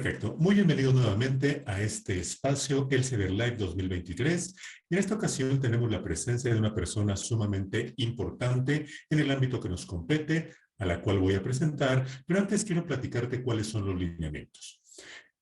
Perfecto. Muy bienvenidos nuevamente a este espacio Elsevier Live 2023. Y en esta ocasión tenemos la presencia de una persona sumamente importante en el ámbito que nos compete, a la cual voy a presentar, pero antes quiero platicarte cuáles son los lineamientos.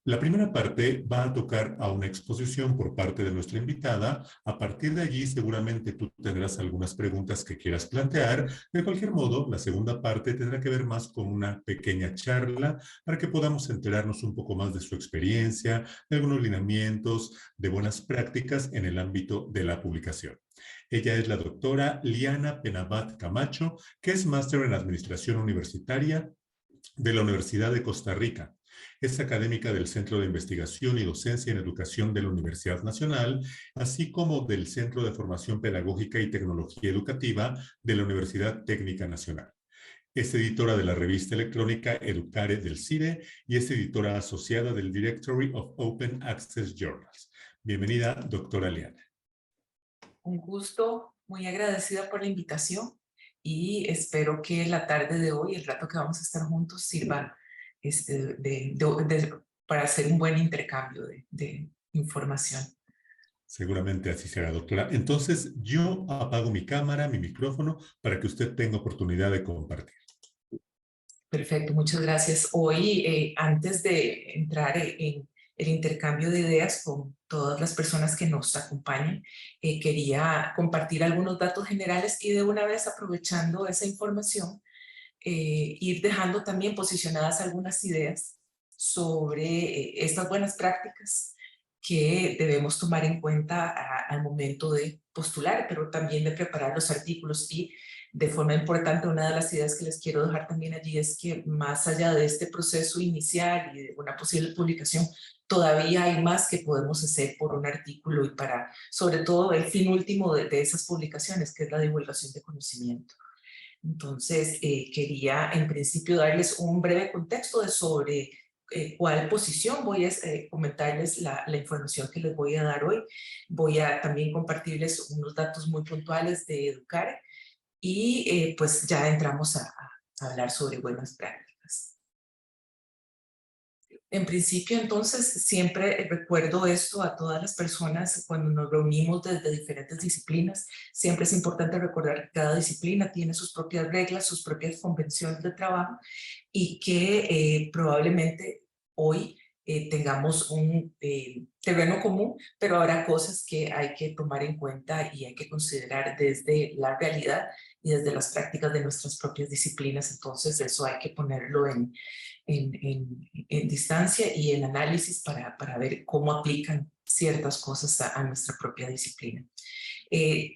La primera parte va a tocar a una exposición por parte de nuestra invitada. A partir de allí, seguramente tú tendrás algunas preguntas que quieras plantear. De cualquier modo, la segunda parte tendrá que ver más con una pequeña charla para que podamos enterarnos un poco más de su experiencia, de algunos lineamientos, de buenas prácticas en el ámbito de la publicación. Ella es la doctora Liana Penabat Camacho, que es máster en Administración Universitaria de la Universidad de Costa Rica. Es académica del Centro de Investigación y Docencia en Educación de la Universidad Nacional, así como del Centro de Formación Pedagógica y Tecnología Educativa de la Universidad Técnica Nacional. Es editora de la revista electrónica Educare del CIDE y es editora asociada del Directory of Open Access Journals. Bienvenida, doctora Liana. Un gusto, muy agradecida por la invitación y espero que la tarde de hoy, el rato que vamos a estar juntos, sirva para hacer un buen intercambio de información. Seguramente así será, doctora. Entonces, yo apago mi cámara, mi micrófono, para que usted tenga oportunidad de compartir. Perfecto, muchas gracias. Hoy, antes de entrar en el intercambio de ideas con todas las personas que nos acompañan, quería compartir algunos datos generales y de una vez, aprovechando esa información, ir dejando también posicionadas algunas ideas sobre estas buenas prácticas que debemos tomar en cuenta al momento de postular, pero también de preparar los artículos. Y de forma importante, una de las ideas que les quiero dejar también allí es que más allá de este proceso inicial y de una posible publicación, todavía hay más que podemos hacer por un artículo y para, sobre todo, el fin último de esas publicaciones, que es la divulgación de conocimiento. Entonces, quería en principio darles un breve contexto sobre cuál posición voy a comentarles la información que les voy a dar hoy. Voy a también compartirles unos datos muy puntuales de Educare y pues ya entramos a hablar sobre buenas prácticas. En principio, entonces, siempre recuerdo esto a todas las personas cuando nos reunimos desde diferentes disciplinas. Siempre es importante recordar que cada disciplina tiene sus propias reglas, sus propias convenciones de trabajo y que probablemente hoy tengamos un terreno común, pero habrá cosas que hay que tomar en cuenta y hay que considerar desde la realidad y desde las prácticas de nuestras propias disciplinas. Entonces, eso hay que ponerlo en distancia y en análisis para ver cómo aplican ciertas cosas a nuestra propia disciplina.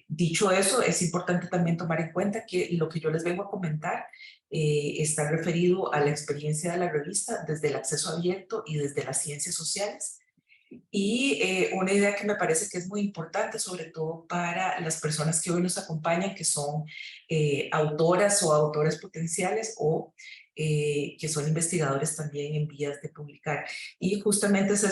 Dicho eso, es importante también tomar en cuenta que lo que yo les vengo a comentar está referido a la experiencia de la revista desde el acceso abierto y desde las ciencias sociales. Y una idea que me parece que es muy importante, sobre todo para las personas que hoy nos acompañan, que son autoras o autores potenciales o que son investigadores también en vías de publicar. Y justamente es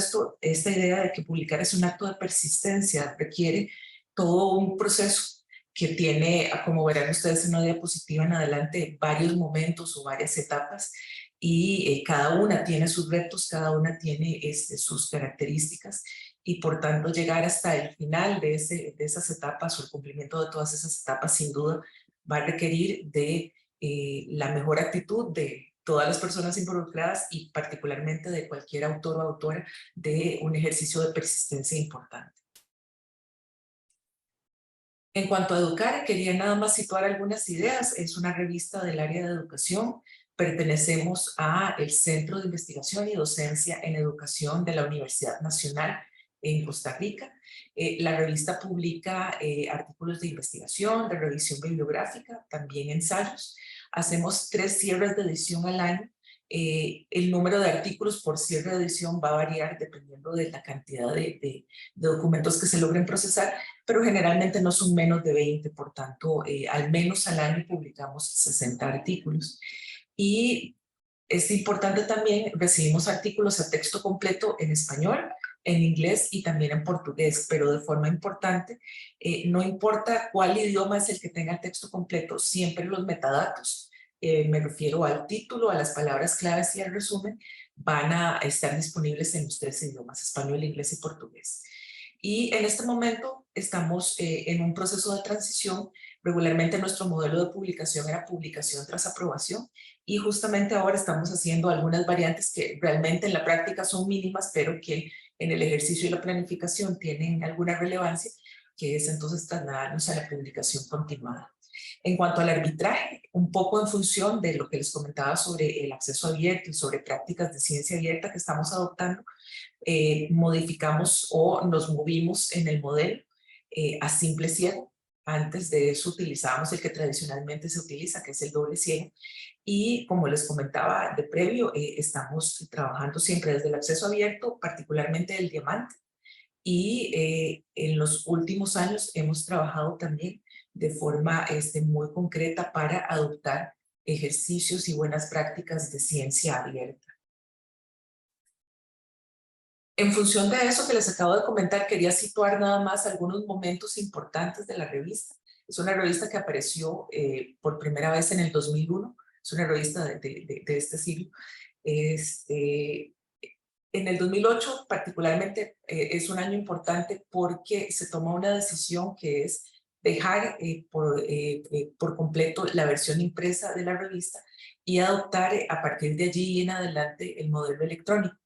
esta idea de que publicar es un acto de persistencia, requiere todo un proceso que tiene, como verán ustedes en una diapositiva en adelante, varios momentos o varias etapas, y cada una tiene sus retos, cada una tiene sus características, y por tanto llegar hasta el final de esas etapas o el cumplimiento de todas esas etapas sin duda va a requerir de la mejor actitud de todas las personas involucradas y particularmente de cualquier autor o autora, de un ejercicio de persistencia importante. En cuanto a Educare, quería nada más situar algunas ideas. Es una revista del área de educación. Pertenecemos al Centro de Investigación y Docencia en Educación de la Universidad Nacional en Costa Rica. La revista publica artículos de investigación, de revisión bibliográfica, también ensayos. Hacemos 3 cierres de edición al año. El número de artículos por cierre de edición va a variar dependiendo de la cantidad de documentos que se logren procesar, pero generalmente no son menos de 20, por tanto, al menos al año publicamos 60 artículos. Y es importante también, recibimos artículos a texto completo en español, en inglés y también en portugués, pero de forma importante, no importa cuál idioma es el que tenga el texto completo, siempre los metadatos, me refiero al título, a las palabras claves y al resumen, van a estar disponibles en los 3 idiomas, español, inglés y portugués. Y en este momento estamos en un proceso de transición. Regularmente nuestro modelo de publicación era publicación tras aprobación, y justamente ahora estamos haciendo algunas variantes que realmente en la práctica son mínimas, pero que en el ejercicio y la planificación tienen alguna relevancia, que es entonces trasladarnos a la publicación continuada. En cuanto al arbitraje, un poco en función de lo que les comentaba sobre el acceso abierto y sobre prácticas de ciencia abierta que estamos adoptando, modificamos o nos movimos en el modelo a simple ciego. Antes de eso utilizábamos el que tradicionalmente se utiliza, que es el doble ciego. Y como les comentaba de previo, estamos trabajando siempre desde el acceso abierto, particularmente el diamante. Y en los últimos años hemos trabajado también de forma muy concreta para adoptar ejercicios y buenas prácticas de ciencia abierta. En función de eso que les acabo de comentar, quería situar nada más algunos momentos importantes de la revista. Es una revista que apareció por primera vez en el 2001, es una revista de este siglo. En el 2008 particularmente es un año importante porque se tomó una decisión que es dejar por completo la versión impresa de la revista y adoptar a partir de allí en adelante el modelo electrónico.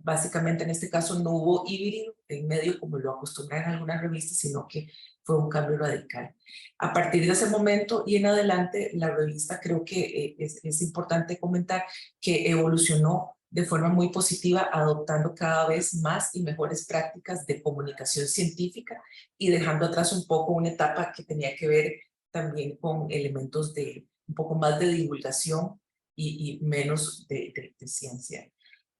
Básicamente en este caso no hubo híbrido en medio como lo acostumbran en algunas revistas, sino que fue un cambio radical. A partir de ese momento y en adelante, la revista creo que es importante comentar que evolucionó de forma muy positiva, adoptando cada vez más y mejores prácticas de comunicación científica y dejando atrás un poco una etapa que tenía que ver también con elementos de un poco más de divulgación y menos de ciencia.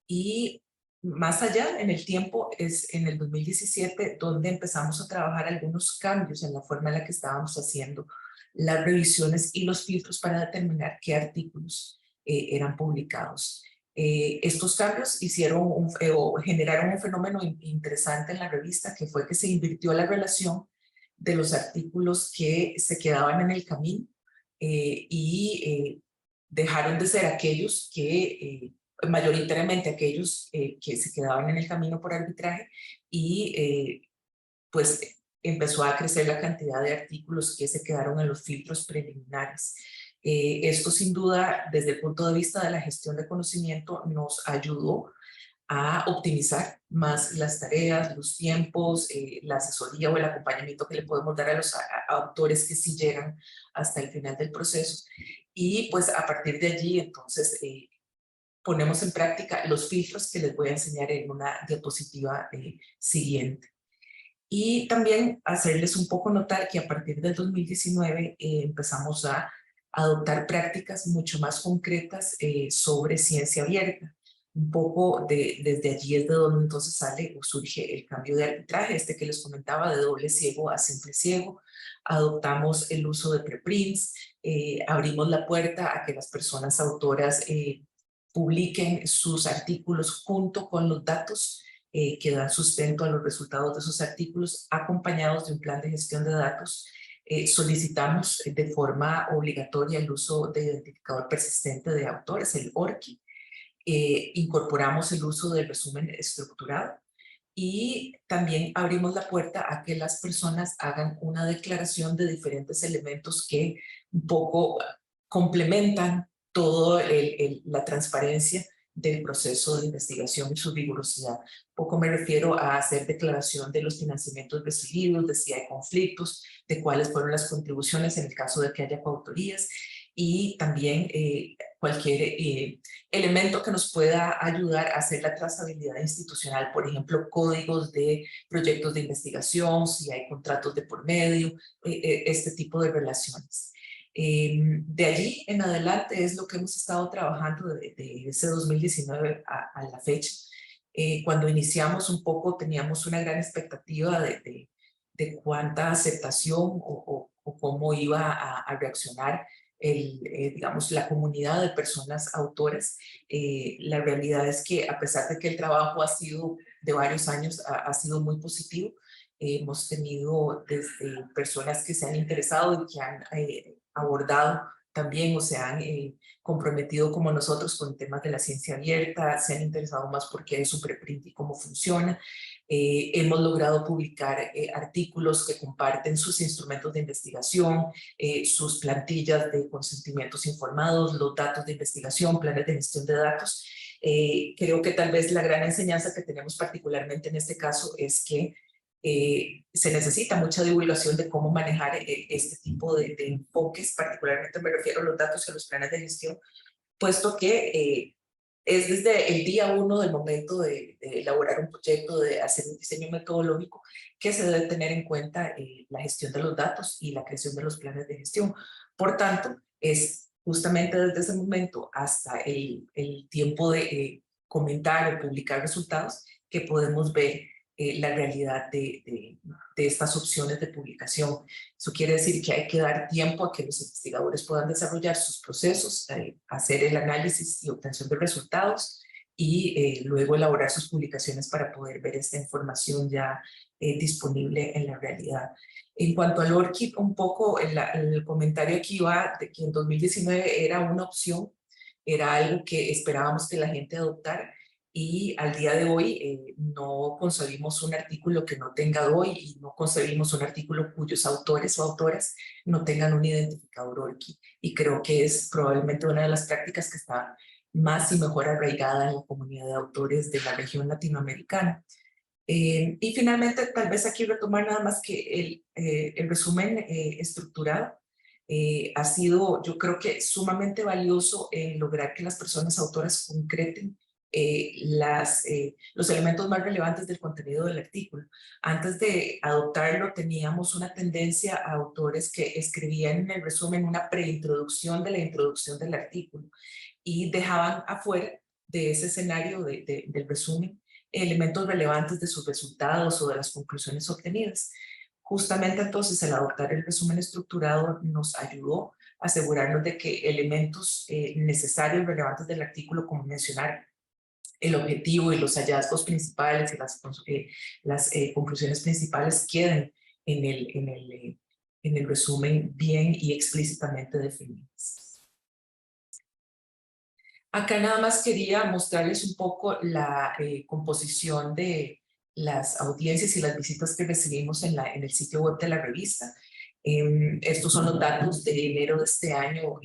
Y más allá en el tiempo es en el 2017 donde empezamos a trabajar algunos cambios en la forma en la que estábamos haciendo las revisiones y los filtros para determinar qué artículos eran publicados. Estos cambios o generaron un fenómeno interesante en la revista, que fue que se invirtió la relación de los artículos que se quedaban en el camino y dejaron de ser aquellos que mayoritariamente aquellos que se quedaban en el camino por arbitraje y pues empezó a crecer la cantidad de artículos que se quedaron en los filtros preliminares. Esto sin duda desde el punto de vista de la gestión de conocimiento nos ayudó a optimizar más las tareas, los tiempos, la asesoría o el acompañamiento que le podemos dar a los autores que sí llegan hasta el final del proceso. Y pues a partir de allí entonces ponemos en práctica los filtros que les voy a enseñar en una diapositiva siguiente. Y también hacerles un poco notar que a partir del 2019 empezamos a adoptar prácticas mucho más concretas sobre ciencia abierta. Un poco desde allí es de donde entonces sale o surge el cambio de arbitraje, que les comentaba, de doble ciego a simple ciego. Adoptamos el uso de preprints, abrimos la puerta a que las personas autoras publiquen sus artículos junto con los datos que dan sustento a los resultados de esos artículos, acompañados de un plan de gestión de datos. Solicitamos de forma obligatoria el uso de identificador persistente de autores, el ORCID. Incorporamos el uso del resumen estructurado y también abrimos la puerta a que las personas hagan una declaración de diferentes elementos que un poco complementan toda la transparencia del proceso de investigación y su rigurosidad. Poco me refiero a hacer declaración de los financiamientos recibidos, de si hay conflictos, de cuáles fueron las contribuciones en el caso de que haya coautorías, y también cualquier elemento que nos pueda ayudar a hacer la trazabilidad institucional, por ejemplo, códigos de proyectos de investigación, si hay contratos de por medio, este tipo de relaciones. De allí en adelante es lo que hemos estado trabajando de ese 2019 a la fecha. Cuando iniciamos un poco teníamos una gran expectativa de cuánta aceptación o cómo iba a reaccionar digamos, la comunidad de personas autoras. La realidad es que a pesar de que el trabajo ha sido de varios años, ha sido muy positivo. Hemos tenido desde personas que se han interesado y que han abordado también o se han comprometido como nosotros con temas de la ciencia abierta, se han interesado más por qué es un preprint y cómo funciona. Hemos logrado publicar artículos que comparten sus instrumentos de investigación, sus plantillas de consentimientos informados, los datos de investigación, planes de gestión de datos. Creo que tal vez la gran enseñanza que tenemos particularmente en este caso es que se necesita mucha divulgación de cómo manejar este tipo de enfoques, particularmente me refiero a los datos y a los planes de gestión, puesto que es desde el día uno del momento de elaborar un proyecto, de hacer un diseño metodológico, que se debe tener en cuenta la gestión de los datos y la creación de los planes de gestión. Por tanto, es justamente desde ese momento hasta el tiempo de comentar o publicar resultados que podemos ver la realidad de estas opciones de publicación. Eso quiere decir que hay que dar tiempo a que los investigadores puedan desarrollar sus procesos, hacer el análisis y obtención de resultados y luego elaborar sus publicaciones para poder ver esta información ya disponible en la realidad. En cuanto al ORCID, un poco el comentario aquí va de que en 2019 era una opción, era algo que esperábamos que la gente adoptara, y al día de hoy no concebimos un artículo que no tenga DOI y no concebimos un artículo cuyos autores o autoras no tengan un identificador ORCID. Y creo que es probablemente una de las prácticas que está más y mejor arraigada en la comunidad de autores de la región latinoamericana. Y finalmente, tal vez aquí retomar nada más que el resumen estructurado ha sido, yo creo que sumamente valioso en lograr que las personas autoras concreten los elementos más relevantes del contenido del artículo. Antes de adoptarlo teníamos una tendencia a autores que escribían en el resumen una preintroducción de la introducción del artículo y dejaban afuera de ese escenario del resumen elementos relevantes de sus resultados o de las conclusiones obtenidas. Justamente entonces el adoptar el resumen estructurado nos ayudó a asegurarnos de que elementos necesarios, relevantes del artículo, como mencionar el objetivo y los hallazgos principales y las conclusiones principales, queden en el resumen bien y explícitamente definidas. Acá nada más quería mostrarles un poco la composición de las audiencias y las visitas que recibimos en el sitio web de la revista. Estos son los datos de enero de este año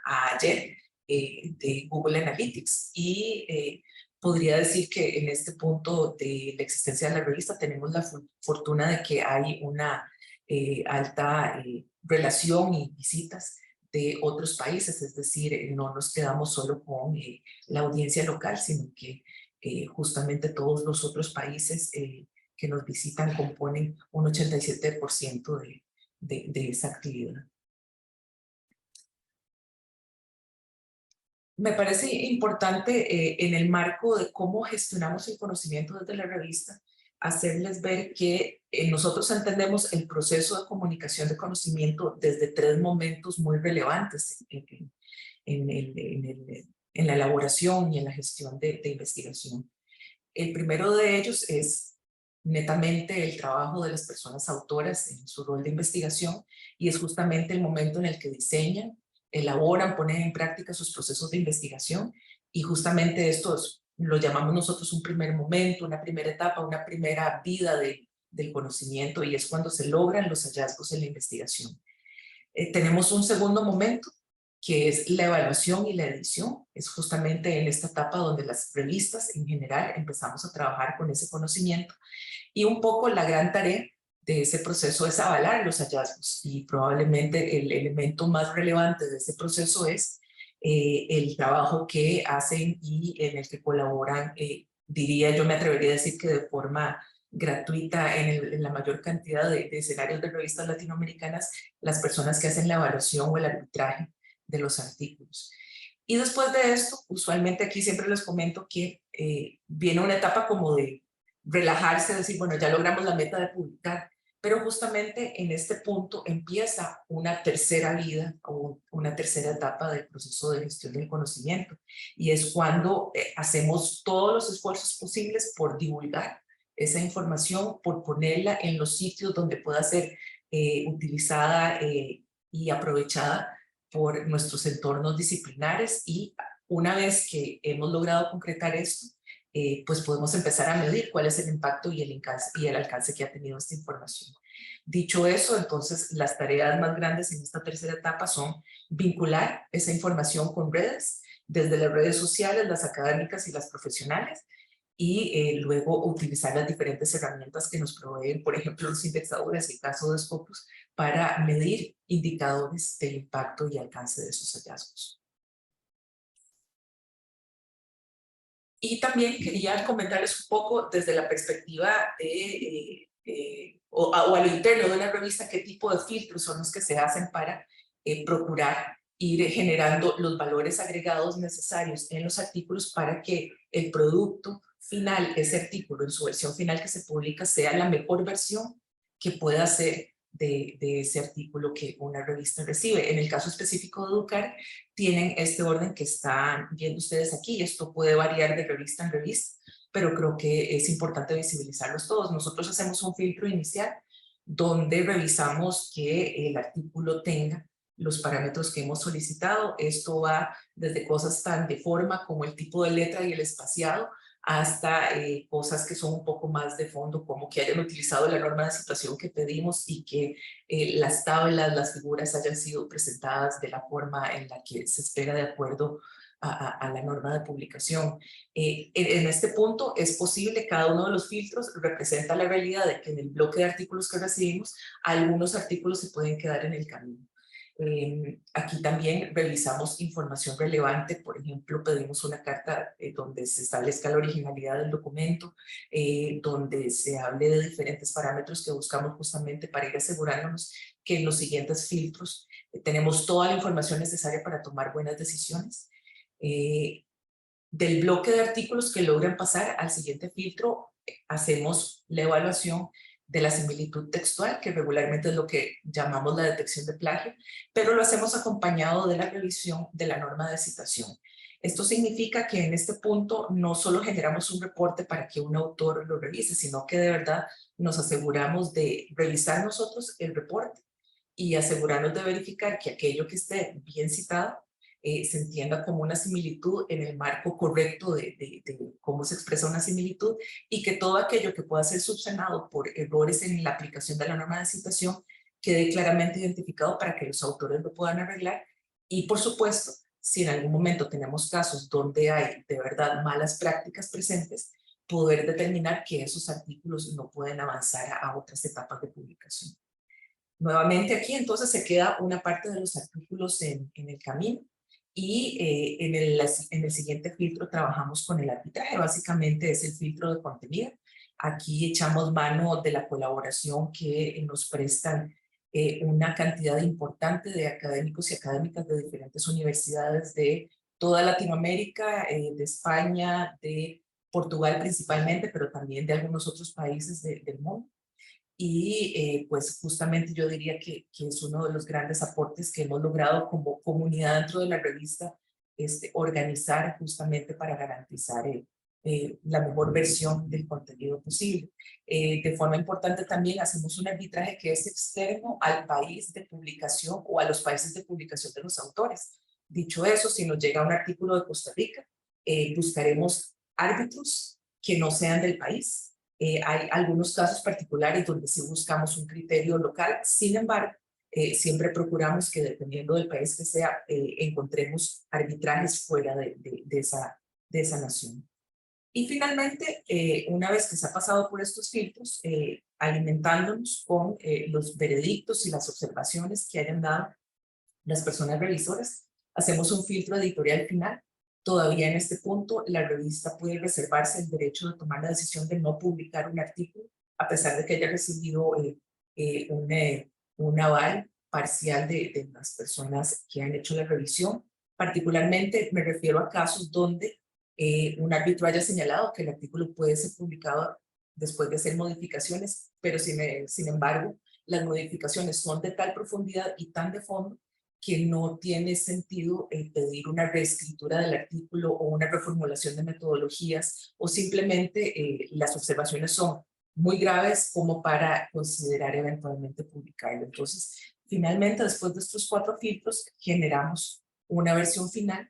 a ayer de Google Analytics, y podría decir que en este punto de la existencia de la revista tenemos la fortuna de que hay una alta relación y visitas de otros países, es decir, no nos quedamos solo con la audiencia local, sino que justamente todos los otros países que nos visitan componen un 87% de esa actividad. Me parece importante en el marco de cómo gestionamos el conocimiento desde la revista, hacerles ver que nosotros entendemos el proceso de comunicación de conocimiento desde tres momentos muy relevantes en la elaboración y en la gestión de investigación. El primero de ellos es netamente el trabajo de las personas autoras en su rol de investigación, y es justamente el momento en el que diseñan, elaboran, ponen en práctica sus procesos de investigación, y justamente esto lo llamamos nosotros un primer momento, una primera etapa, una primera vida del conocimiento, y es cuando se logran los hallazgos en la investigación. Tenemos un segundo momento, que es la evaluación y la edición. Es justamente en esta etapa donde las revistas en general empezamos a trabajar con ese conocimiento, y un poco la gran tarea de ese proceso es avalar los hallazgos, y probablemente el elemento más relevante de ese proceso es el trabajo que hacen y en el que colaboran, diría yo, me atrevería a decir que de forma gratuita en la mayor cantidad de escenarios de revistas latinoamericanas, las personas que hacen la evaluación o el arbitraje de los artículos. Y después de esto, usualmente aquí siempre les comento que viene una etapa como de relajarse, decir, bueno, ya logramos la meta de publicar, pero justamente en este punto empieza una tercera vida o una tercera etapa del proceso de gestión del conocimiento, y es cuando hacemos todos los esfuerzos posibles por divulgar esa información, por ponerla en los sitios donde pueda ser utilizada y aprovechada por nuestros entornos disciplinares y una vez que hemos logrado concretar esto, pues podemos empezar a medir cuál es el impacto y el alcance que ha tenido esta información. Dicho eso, entonces las tareas más grandes en esta tercera etapa son vincular esa información con redes, desde las redes sociales, las académicas y las profesionales, y luego utilizar las diferentes herramientas que nos proveen, por ejemplo, los indexadores, el caso de Scopus, para medir indicadores de impacto y alcance de esos hallazgos. Y también quería comentarles un poco desde la perspectiva o a lo interno de una revista, qué tipo de filtros son los que se hacen para procurar ir generando los valores agregados necesarios en los artículos para que el producto final, ese artículo en su versión final que se publica, sea la mejor versión que pueda ser de ese artículo que una revista recibe. En el caso específico de Educar, tienen este orden que están viendo ustedes aquí. Esto puede variar de revista en revista, pero creo que es importante visibilizarlos todos. Nosotros hacemos un filtro inicial donde revisamos que el artículo tenga los parámetros que hemos solicitado. Esto va desde cosas tan de forma como el tipo de letra y el espaciado, hasta cosas que son un poco más de fondo, como que hayan utilizado la norma de situación que pedimos y que las tablas, las figuras hayan sido presentadas de la forma en la que se espera de acuerdo a la norma de publicación. En este punto es posible, cada uno de los filtros representa la realidad de que en el bloque de artículos que recibimos, algunos artículos se pueden quedar en el camino. Aquí también revisamos información relevante, por ejemplo, pedimos una carta donde se establezca la originalidad del documento, donde se hable de diferentes parámetros que buscamos justamente para ir asegurándonos que en los siguientes filtros tenemos toda la información necesaria para tomar buenas decisiones. Del bloque de artículos que logran pasar al siguiente filtro, hacemos la evaluación de la similitud textual, que regularmente es lo que llamamos la detección de plagio, pero lo hacemos acompañado de la revisión de la norma de citación. Esto significa que en este punto no solo generamos un reporte para que un autor lo revise, sino que de verdad nos aseguramos de revisar nosotros el reporte y asegurarnos de verificar que aquello que esté bien citado se entienda como una similitud en el marco correcto de cómo se expresa una similitud, y que todo aquello que pueda ser subsanado por errores en la aplicación de la norma de citación quede claramente identificado para que los autores lo puedan arreglar. Y por supuesto, si en algún momento tenemos casos donde hay de verdad malas prácticas presentes, poder determinar que esos artículos no pueden avanzar a otras etapas de publicación. Nuevamente aquí entonces se queda una parte de los artículos en el camino, y en el siguiente filtro trabajamos con el arbitraje. Básicamente es el filtro de contenido. Aquí echamos mano de la colaboración que nos prestan una cantidad importante de académicos y académicas de diferentes universidades de toda Latinoamérica, de España, de Portugal principalmente, pero también de algunos otros países del mundo. Y pues justamente yo diría que es uno de los grandes aportes que hemos logrado como comunidad dentro de la revista, organizar justamente para garantizar la mejor versión del contenido posible. De forma importante también hacemos un arbitraje que es externo al país de publicación o a los países de publicación de los autores. Dicho eso, si nos llega un artículo de Costa Rica, buscaremos árbitros que no sean del país. Hay algunos casos particulares donde sí buscamos un criterio local. Sin embargo, siempre procuramos que dependiendo del país que sea, encontremos arbitrajes fuera de esa nación. Y finalmente, una vez que se ha pasado por estos filtros, alimentándonos con los veredictos y las observaciones que hayan dado las personas revisoras, hacemos un filtro editorial final. Todavía en este punto, la revista puede reservarse el derecho de tomar la decisión de no publicar un artículo, a pesar de que haya recibido un aval parcial de las personas que han hecho la revisión. Particularmente me refiero a casos donde un árbitro haya señalado que el artículo puede ser publicado después de hacer modificaciones, pero sin embargo, las modificaciones son de tal profundidad y tan de fondo que no tiene sentido pedir una reescritura del artículo o una reformulación de metodologías, o simplemente las observaciones son muy graves como para considerar eventualmente publicarlo. Entonces, Finalmente, después de estos 4 filtros, generamos una versión final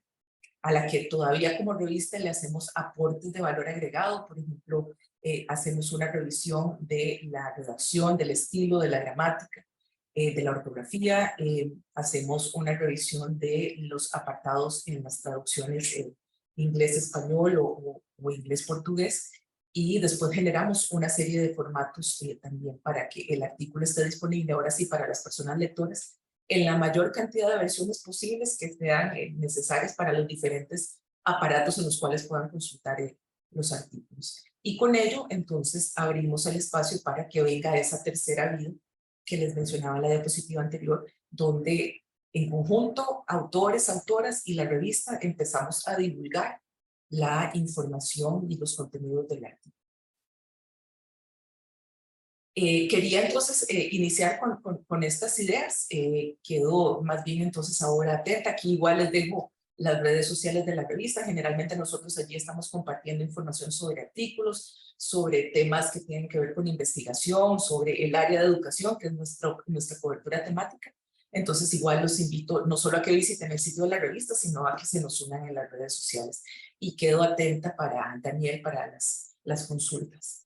a la que todavía como revista le hacemos aportes de valor agregado. Por ejemplo, hacemos una revisión de la redacción, del estilo, de la gramática, de la ortografía. Hacemos una revisión de los apartados en las traducciones inglés-español o inglés-portugués. Y después generamos una serie de formatos también para que el artículo esté disponible ahora sí para las personas lectoras en la mayor cantidad de versiones posibles que sean necesarias para los diferentes aparatos en los cuales puedan consultar los artículos. Y con ello, entonces, abrimos el espacio para que venga esa tercera vida que les mencionaba en la diapositiva anterior, donde en conjunto, autores, autoras y la revista empezamos a divulgar la información y los contenidos del artículo. Quería entonces iniciar con estas ideas. Quedo más bien entonces ahora atenta. Aquí igual les dejo las redes sociales de la revista. Generalmente nosotros allí estamos compartiendo información sobre artículos, sobre temas que tienen que ver con investigación, sobre el área de educación, que es nuestra cobertura temática. Entonces igual los invito no solo a que visiten el sitio de la revista, sino a que se nos unan en las redes sociales. Y quedo atenta para Daniel, para las consultas.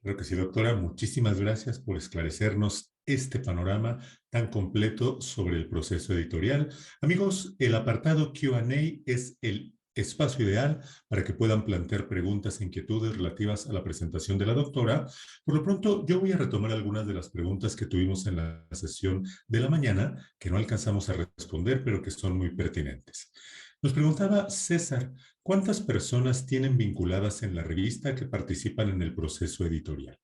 Creo que sí, doctora. Muchísimas gracias por esclarecernos este panorama tan completo sobre el proceso editorial. Amigos, el apartado Q&A es el espacio ideal para que puedan plantear preguntas e inquietudes relativas a la presentación de la doctora. Por lo pronto, yo voy a retomar algunas de las preguntas que tuvimos en la sesión de la mañana, que no alcanzamos a responder, pero que son muy pertinentes. Nos preguntaba César, ¿cuántas personas tienen vinculadas en la revista que participan en el proceso editorial?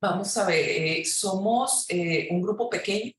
Vamos a ver, somos un grupo pequeño,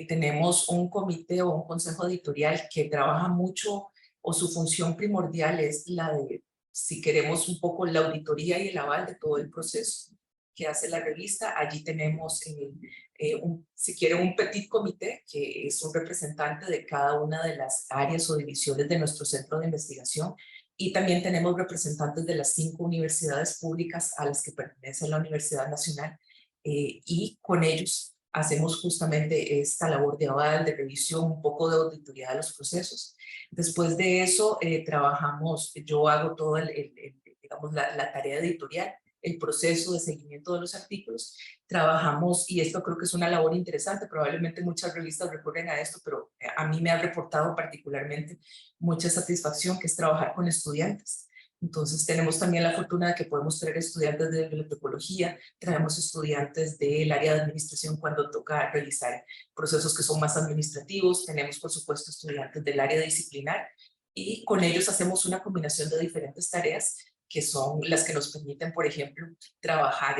tenemos un comité o un consejo editorial que trabaja mucho, o su función primordial es la de, si queremos un poco la auditoría y el aval de todo el proceso que hace la revista. Allí tenemos, si quieren, un petit comité, que es un representante de cada una de las áreas o divisiones de nuestro centro de investigación, y también tenemos representantes de las 5 universidades públicas a las que pertenece la Universidad Nacional, y con ellos hacemos justamente esta labor de aval, de revisión, un poco de auditoría de los procesos. Después de eso trabajamos, yo hago todo digamos, la tarea editorial, el proceso de seguimiento de los artículos. Trabajamos, y esto creo que es una labor interesante, probablemente muchas revistas recurren a esto, pero a mí me ha reportado particularmente mucha satisfacción, que es trabajar con estudiantes. Entonces tenemos también la fortuna de que podemos traer estudiantes de bibliotecología, traemos estudiantes del área de administración cuando toca realizar procesos que son más administrativos, tenemos por supuesto estudiantes del área disciplinar, y con ellos hacemos una combinación de diferentes tareas que son las que nos permiten, por ejemplo, trabajar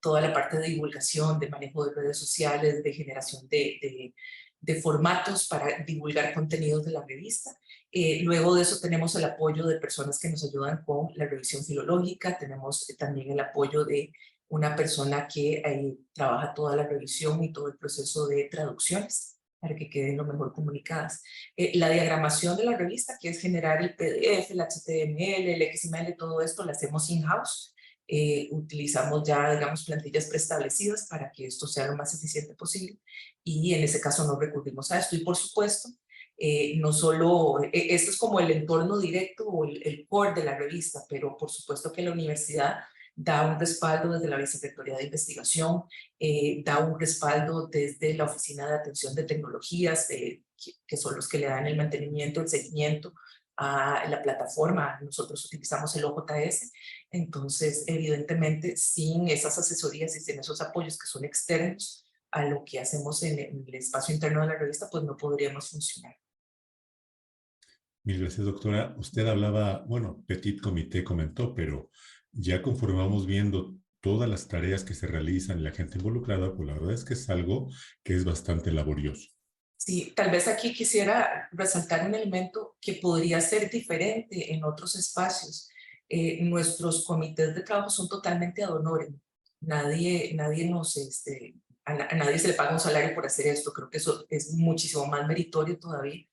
toda la parte de divulgación, de manejo de redes sociales, de generación de formatos para divulgar contenidos de la revista. Luego de eso tenemos el apoyo de personas que nos ayudan con la revisión filológica, tenemos también el apoyo de una persona que trabaja toda la revisión y todo el proceso de traducciones para que queden lo mejor comunicadas. La diagramación de la revista, que es generar el PDF, el HTML, el XML, todo esto lo hacemos in-house. Utilizamos ya, digamos, plantillas preestablecidas para que esto sea lo más eficiente posible, y en ese caso no recurrimos a esto. Y por supuesto, no solo, esto es como el entorno directo o el core de la revista, pero por supuesto que la universidad da un respaldo desde la Vicerrectoría de Investigación, da un respaldo desde la Oficina de Atención de Tecnologías, que son los que le dan el mantenimiento, el seguimiento a la plataforma. Nosotros utilizamos el OJS, entonces evidentemente sin esas asesorías y sin esos apoyos que son externos a lo que hacemos en el espacio interno de la revista, pues no podríamos funcionar. Mil gracias, doctora. Usted hablaba, bueno, Petit Comité comentó, pero ya conforme vamos viendo todas las tareas que se realizan y la gente involucrada, pues la verdad es que es algo que es bastante laborioso. Sí, tal vez aquí quisiera resaltar un elemento que podría ser diferente en otros espacios. Nuestros comités de trabajo son totalmente ad honorem. Nadie a nadie se le paga un salario por hacer esto. Creo que eso es muchísimo más meritorio todavía,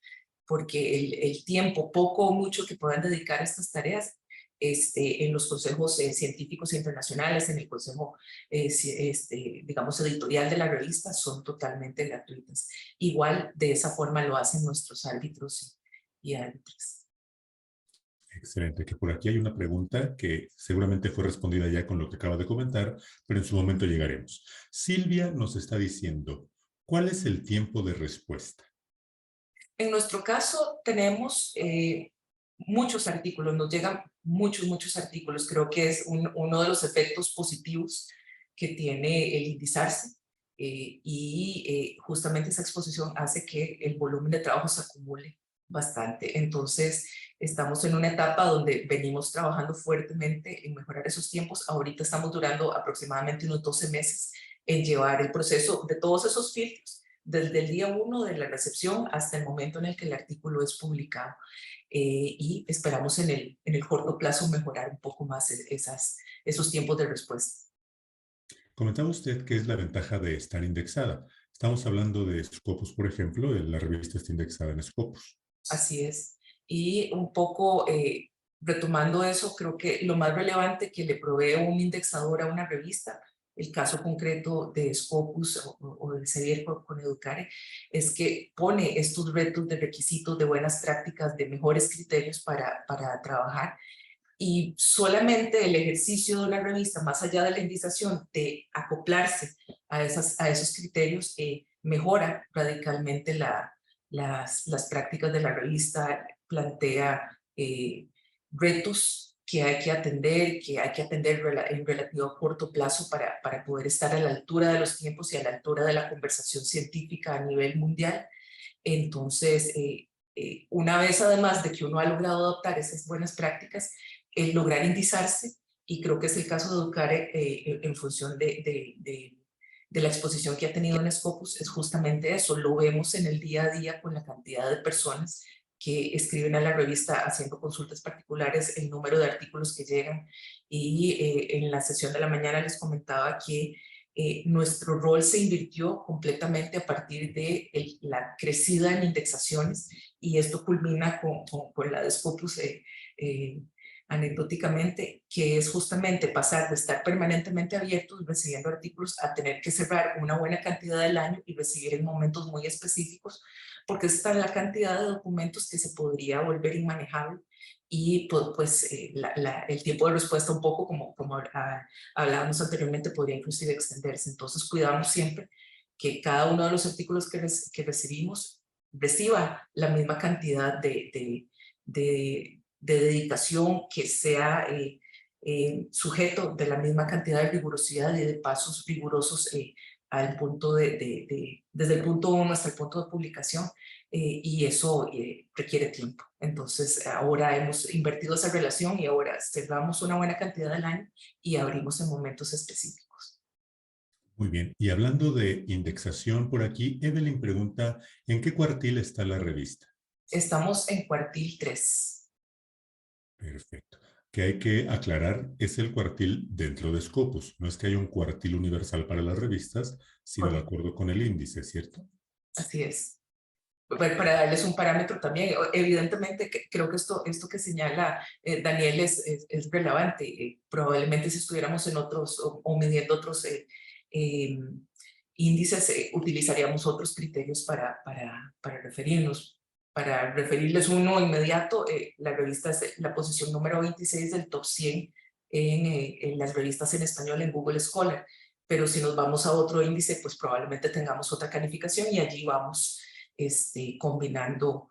porque el tiempo, poco o mucho que puedan dedicar a estas tareas, en los consejos científicos internacionales, en el consejo, digamos, editorial de la revista, son totalmente gratuitas. Igual, de esa forma lo hacen nuestros árbitros y árbitras. Excelente, que por aquí hay una pregunta que seguramente fue respondida ya con lo que acaba de comentar, pero en su momento llegaremos. Silvia nos está diciendo, ¿cuál es el tiempo de respuesta? En nuestro caso tenemos muchos artículos, nos llegan muchos artículos. Creo que es uno de los efectos positivos que tiene el indizarse justamente esa exposición hace que el volumen de trabajo se acumule bastante. Entonces estamos en una etapa donde venimos trabajando fuertemente en mejorar esos tiempos. Ahorita estamos durando aproximadamente unos 12 meses en llevar el proceso de todos esos filtros desde el día 1 de la recepción hasta el momento en el que el artículo es publicado. Y esperamos en el corto plazo mejorar un poco más esos tiempos de respuesta. Comentaba usted que es la ventaja de estar indexada. Estamos hablando de Scopus, por ejemplo, la revista está indexada en Scopus. Así es. Y un poco retomando eso, creo que lo más relevante que le provee un indexador a una revista, el caso concreto de Scopus o de Elsevier con Educare, es que pone estos retos de requisitos, de buenas prácticas, de mejores criterios para trabajar. Y solamente el ejercicio de una revista, más allá de la indización, de acoplarse a esos criterios, mejora radicalmente las prácticas de la revista, plantea retos que hay que atender en relativo corto plazo para poder estar a la altura de los tiempos y a la altura de la conversación científica a nivel mundial. Entonces, una vez además de que uno ha logrado adoptar esas buenas prácticas, lograr indizarse, y creo que es el caso de Educare en función de la exposición que ha tenido en Scopus, es justamente eso. Lo vemos en el día a día con la cantidad de personas que escriben a la revista haciendo consultas particulares, el número de artículos que llegan, y en la sesión de la mañana les comentaba que nuestro rol se invirtió completamente a partir de la crecida en indexaciones, y esto culmina con la de Scopus anecdóticamente, que es justamente pasar de estar permanentemente abiertos recibiendo artículos a tener que cerrar una buena cantidad del año y recibir en momentos muy específicos, porque esta es la cantidad de documentos que se podría volver inmanejable, y pues el tiempo de respuesta, un poco como hablábamos anteriormente, podría inclusive extenderse. Entonces cuidamos siempre que cada uno de los artículos que recibimos reciba la misma cantidad de dedicación, que sea sujeto de la misma cantidad de rigurosidad y de pasos rigurosos al punto desde el punto 1 hasta el punto de publicación, y eso requiere tiempo. Entonces ahora hemos invertido esa relación y ahora cerramos una buena cantidad del año y abrimos en momentos específicos. Muy bien, y hablando de indexación por aquí, Evelyn pregunta, ¿en qué cuartil está la revista? Estamos en cuartil 3. Perfecto. Que hay que aclarar, es el cuartil dentro de Scopus. No es que haya un cuartil universal para las revistas, sino de acuerdo con el índice, ¿cierto? Así es. Para darles un parámetro también, evidentemente creo que esto que señala Daniel es relevante. Probablemente si estuviéramos en otros o midiendo otros índices, utilizaríamos otros criterios para referirnos. Para referirles uno inmediato, la revista es la posición número 26 del top 100 en las revistas en español en Google Scholar. Pero si nos vamos a otro índice, pues probablemente tengamos otra calificación, y allí vamos combinando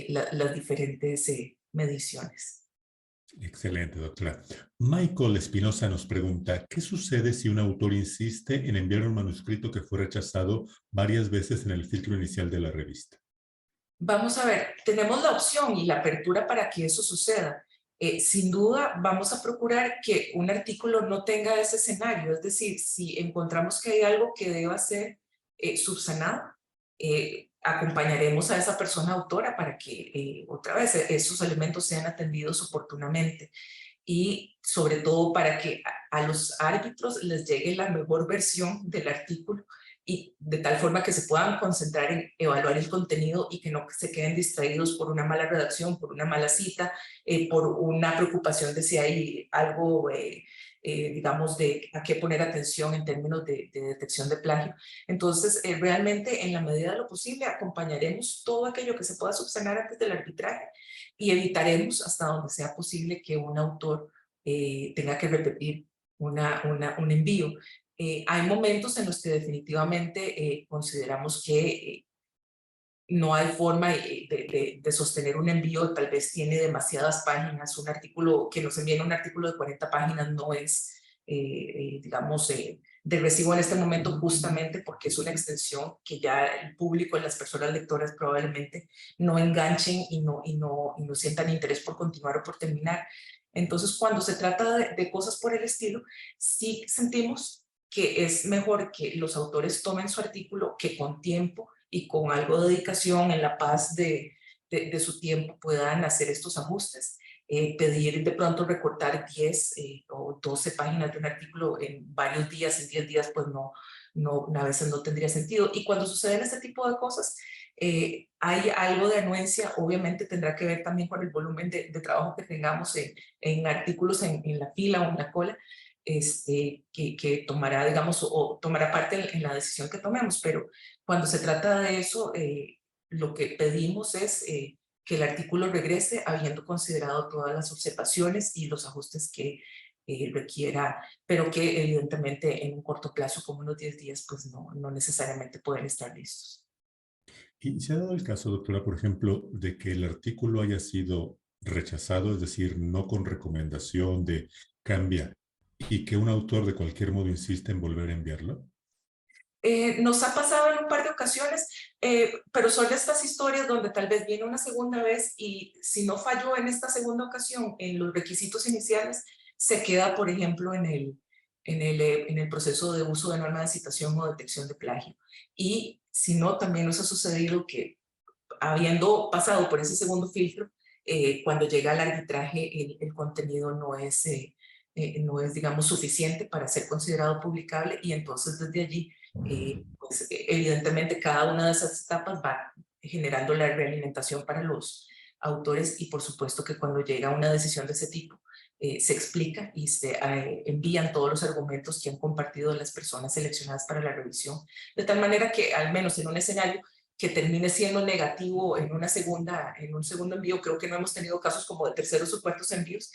las diferentes mediciones. Excelente, doctora. Michael Espinosa nos pregunta, ¿qué sucede si un autor insiste en enviar un manuscrito que fue rechazado varias veces en el filtro inicial de la revista? Vamos a ver, tenemos la opción y la apertura para que eso suceda. Sin duda vamos a procurar que un artículo no tenga ese escenario, es decir, si encontramos que hay algo que deba ser subsanado, acompañaremos a esa persona autora para que otra vez esos elementos sean atendidos oportunamente, y sobre todo para que a los árbitros les llegue la mejor versión del artículo y de tal forma que se puedan concentrar en evaluar el contenido y que no se queden distraídos por una mala redacción, por una mala cita, por una preocupación de si hay algo, digamos, de a qué poner atención en términos de detección de plagio. Entonces, realmente, en la medida de lo posible, acompañaremos todo aquello que se pueda subsanar antes del arbitraje y evitaremos hasta donde sea posible que un autor tenga que repetir un envío. Hay momentos en los que definitivamente consideramos que no hay forma de sostener un envío, tal vez tiene demasiadas páginas, un artículo que nos envíen un artículo de 40 páginas no es, digamos, de recibo en este momento justamente porque es una extensión que ya el público, las personas lectoras probablemente no enganchen y no sientan interés por continuar o por terminar. Entonces, cuando se trata de cosas por el estilo, sí sentimos que es mejor que los autores tomen su artículo, que con tiempo y con algo de dedicación, en la paz de su tiempo, puedan hacer estos ajustes. Pedir de pronto recortar 10 o 12 páginas de un artículo en varios días, en 10 días, pues a veces no tendría sentido. Y cuando suceden este tipo de cosas, hay algo de anuencia, obviamente tendrá que ver también con el volumen de trabajo que tengamos en artículos en la fila o en la cola, que tomará, digamos, o tomará parte en la decisión que tomemos, pero cuando se trata de eso, lo que pedimos es que el artículo regrese habiendo considerado todas las observaciones y los ajustes que requiera, pero que evidentemente en un corto plazo, como unos 10 días, pues no necesariamente pueden estar listos. ¿Y se ha dado el caso, doctora, por ejemplo, de que el artículo haya sido rechazado, es decir, no con recomendación de cambia, y que un autor de cualquier modo insiste en volver a enviarlo? Nos ha pasado en un par de ocasiones, pero son estas historias donde tal vez viene una segunda vez y si no falló en esta segunda ocasión en los requisitos iniciales, se queda, por ejemplo, en el proceso de uso de norma de citación o detección de plagio. Y si no, también nos ha sucedido que habiendo pasado por ese segundo filtro, cuando llega al arbitraje, el contenido no es, digamos, suficiente para ser considerado publicable y entonces desde allí, pues, evidentemente cada una de esas etapas va generando la realimentación para los autores y por supuesto que cuando llega una decisión de ese tipo, se explica y se envían todos los argumentos que han compartido las personas seleccionadas para la revisión, de tal manera que al menos en un escenario que termine siendo negativo en un segundo envío, creo que no hemos tenido casos como de terceros o cuartos envíos,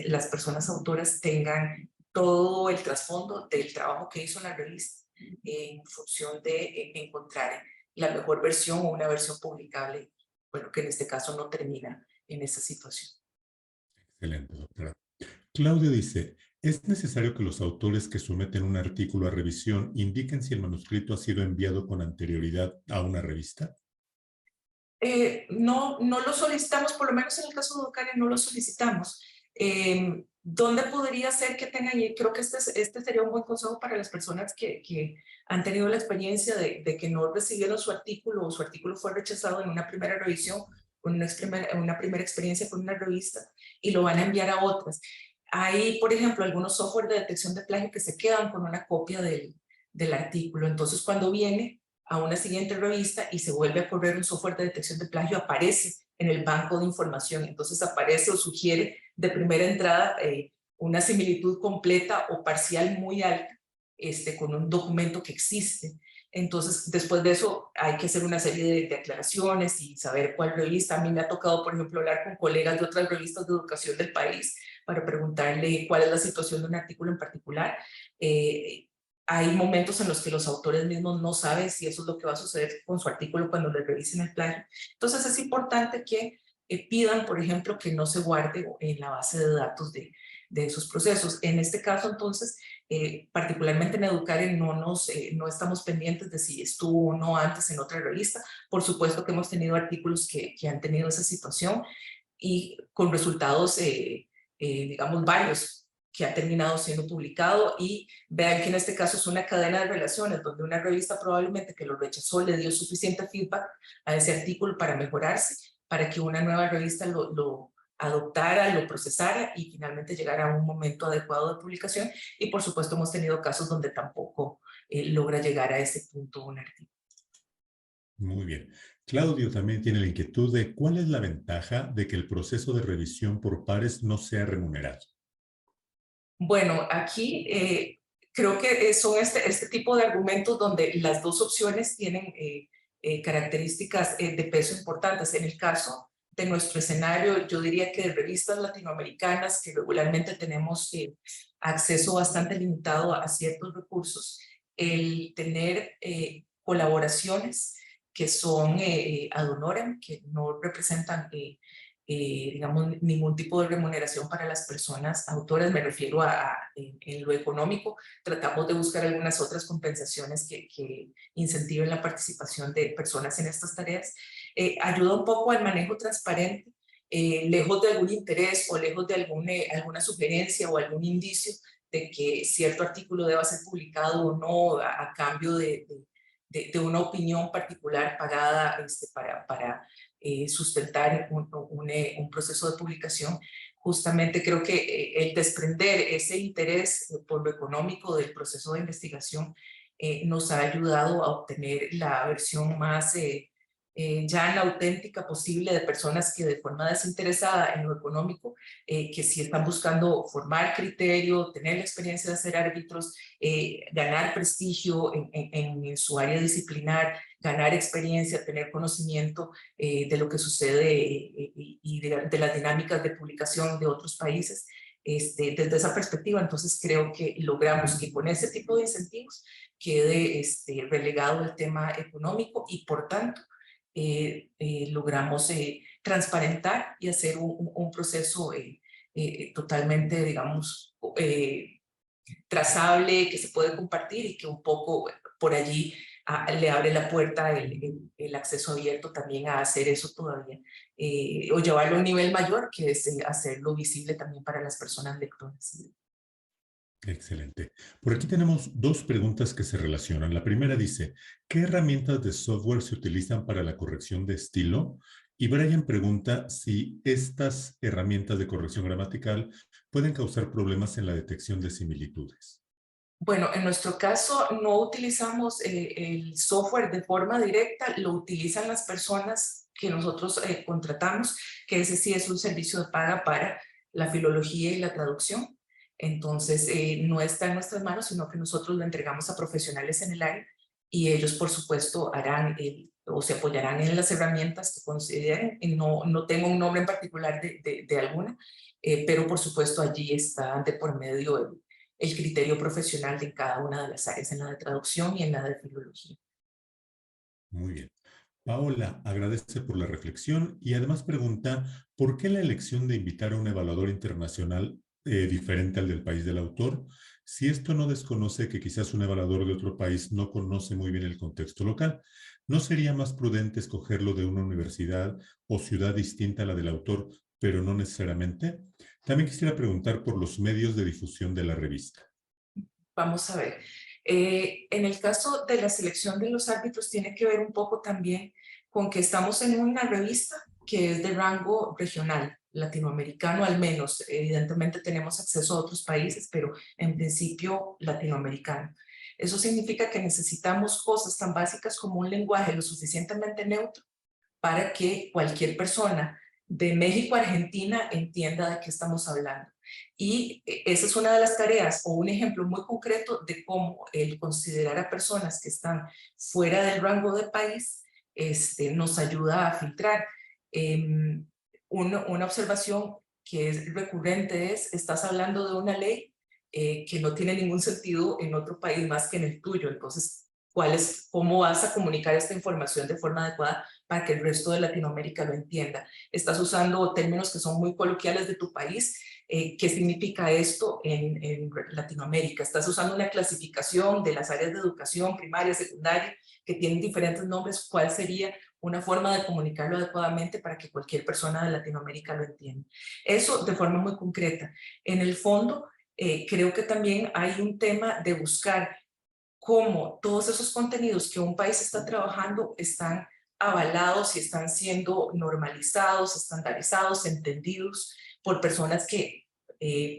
las personas autoras tengan todo el trasfondo del trabajo que hizo la revista en función de encontrar la mejor versión o una versión publicable, bueno, que en este caso no termina en esa situación. Excelente, doctora. Claudio dice, ¿es necesario que los autores que someten un artículo a revisión indiquen si el manuscrito ha sido enviado con anterioridad a una revista? No lo solicitamos, por lo menos en el caso de Educaria no lo solicitamos. ¿Dónde podría ser que tengan? Y creo que este sería un buen consejo para las personas que han tenido la experiencia de que no recibieron su artículo o su artículo fue rechazado en una primera revisión, una primera experiencia con una revista y lo van a enviar a otras. Hay, por ejemplo, algunos software de detección de plagio que se quedan con una copia del artículo. Entonces, cuando viene a una siguiente revista y se vuelve a correr un software de detección de plagio, aparece en el banco de información. Entonces aparece o sugiere de primera entrada una similitud completa o parcial muy alta con un documento que existe. Entonces, después de eso, hay que hacer una serie de aclaraciones y saber cuál revista. A mí me ha tocado, por ejemplo, hablar con colegas de otras revistas de educación del país para preguntarle cuál es la situación de un artículo en particular. Hay momentos en los que los autores mismos no saben si eso es lo que va a suceder con su artículo cuando les revisen el plagio. Entonces es importante que pidan, por ejemplo, que no se guarde en la base de datos de esos procesos. En este caso, entonces, particularmente en Educare no estamos pendientes de si estuvo o no antes en otra revista. Por supuesto que hemos tenido artículos que han tenido esa situación y con resultados, digamos, varios que ha terminado siendo publicado y vean que en este caso es una cadena de relaciones donde una revista probablemente que lo rechazó le dio suficiente feedback a ese artículo para mejorarse, para que una nueva revista lo adoptara, lo procesara y finalmente llegara a un momento adecuado de publicación y por supuesto hemos tenido casos donde tampoco logra llegar a ese punto un artículo. Muy bien. Claudio también tiene la inquietud de cuál es la ventaja de que el proceso de revisión por pares no sea remunerado. Bueno, aquí creo que son este tipo de argumentos donde las dos opciones tienen características de peso importantes. En el caso de nuestro escenario, yo diría que de revistas latinoamericanas que regularmente tenemos acceso bastante limitado a ciertos recursos, el tener colaboraciones que son ad honorem, que no representan digamos, ningún tipo de remuneración para las personas autoras, me refiero en lo económico. Tratamos de buscar algunas otras compensaciones que incentiven la participación de personas en estas tareas. Ayuda un poco al manejo transparente, lejos de algún interés o lejos de alguna sugerencia o algún indicio de que cierto artículo deba ser publicado o no a cambio de una opinión particular pagada para sustentar un proceso de publicación. Justamente creo que el desprender ese interés por lo económico del proceso de investigación nos ha ayudado a obtener la versión más llana, auténtica posible de personas que de forma desinteresada en lo económico, que sí están buscando formar criterio, tener la experiencia de ser árbitros, ganar prestigio en su área disciplinar, ganar experiencia, tener conocimiento de lo que sucede y de las dinámicas de publicación de otros países. Desde esa perspectiva, entonces creo que logramos que con ese tipo de incentivos quede relegado el tema económico y por tanto logramos transparentar y hacer un proceso totalmente, digamos, trazable, que se puede compartir y que un poco por allí le abre la puerta el acceso abierto también a hacer eso todavía, o llevarlo a un nivel mayor, que es hacerlo visible también para las personas lectoras. Excelente. Por aquí tenemos dos preguntas que se relacionan. La primera dice, ¿qué herramientas de software se utilizan para la corrección de estilo? Y Brian pregunta si estas herramientas de corrección gramatical pueden causar problemas en la detección de similitudes. Bueno, en nuestro caso no utilizamos el software de forma directa, lo utilizan las personas que nosotros contratamos, que ese sí es un servicio de paga para la filología y la traducción. Entonces, no está en nuestras manos, sino que nosotros lo entregamos a profesionales en el área y ellos, por supuesto, harán o se apoyarán en las herramientas que consideren. No tengo un nombre en particular de alguna, pero por supuesto allí está de por medio el criterio profesional de cada una de las áreas, en la de traducción y en la de filología. Muy bien. Paola agradece por la reflexión y además pregunta ¿por qué la elección de invitar a un evaluador internacional diferente al del país del autor? Si esto no desconoce que quizás un evaluador de otro país no conoce muy bien el contexto local, ¿no sería más prudente escogerlo de una universidad o ciudad distinta a la del autor, pero no necesariamente? También quisiera preguntar por los medios de difusión de la revista. Vamos a ver. En el caso de la selección de los árbitros tiene que ver un poco también con que estamos en una revista que es de rango regional, latinoamericano al menos. Evidentemente tenemos acceso a otros países, pero en principio latinoamericano. Eso significa que necesitamos cosas tan básicas como un lenguaje lo suficientemente neutro para que cualquier persona de México a Argentina entienda de qué estamos hablando. Y esa es una de las tareas o un ejemplo muy concreto de cómo el considerar a personas que están fuera del rango de país nos ayuda a filtrar. Una observación que es recurrente es, estás hablando de una ley que no tiene ningún sentido en otro país más que en el tuyo. Entonces, ¿cómo vas a comunicar esta información de forma adecuada para que el resto de Latinoamérica lo entienda? Estás usando términos que son muy coloquiales de tu país. ¿Qué significa esto en Latinoamérica? Estás usando una clasificación de las áreas de educación primaria, secundaria, que tienen diferentes nombres. ¿Cuál sería una forma de comunicarlo adecuadamente para que cualquier persona de Latinoamérica lo entienda? Eso de forma muy concreta. En el fondo, creo que también hay un tema de buscar cómo todos esos contenidos que un país está trabajando están avalados y están siendo normalizados, estandarizados, entendidos por personas que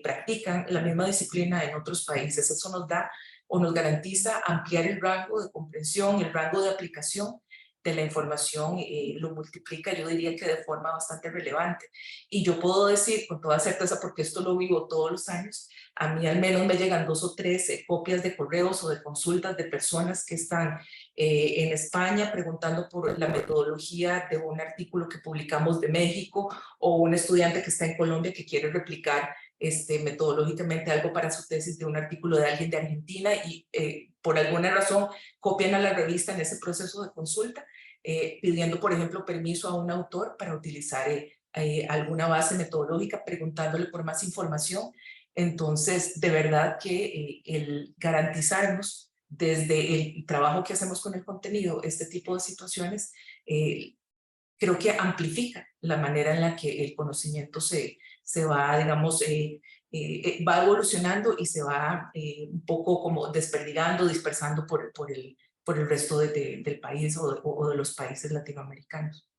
practican la misma disciplina en otros países. Eso nos da o nos garantiza ampliar el rango de comprensión, el rango de aplicación de la información, lo multiplica, yo diría que de forma bastante relevante. Y yo puedo decir con toda certeza, porque esto lo vivo todos los años, a mí al menos me llegan 2 o 3 copias de correos o de consultas de personas que están en España preguntando por la metodología de un artículo que publicamos de México, o un estudiante que está en Colombia que quiere replicar metodológicamente algo para su tesis de un artículo de alguien de Argentina y por alguna razón copian a la revista en ese proceso de consulta, pidiendo, por ejemplo, permiso a un autor para utilizar alguna base metodológica, preguntándole por más información. Entonces, de verdad que el garantizarnos desde el trabajo que hacemos con el contenido, este tipo de situaciones, creo que amplifica la manera en la que el conocimiento se va, digamos, va evolucionando y se va un poco como desperdigando, dispersando por el resto del país o de los países latinoamericanos.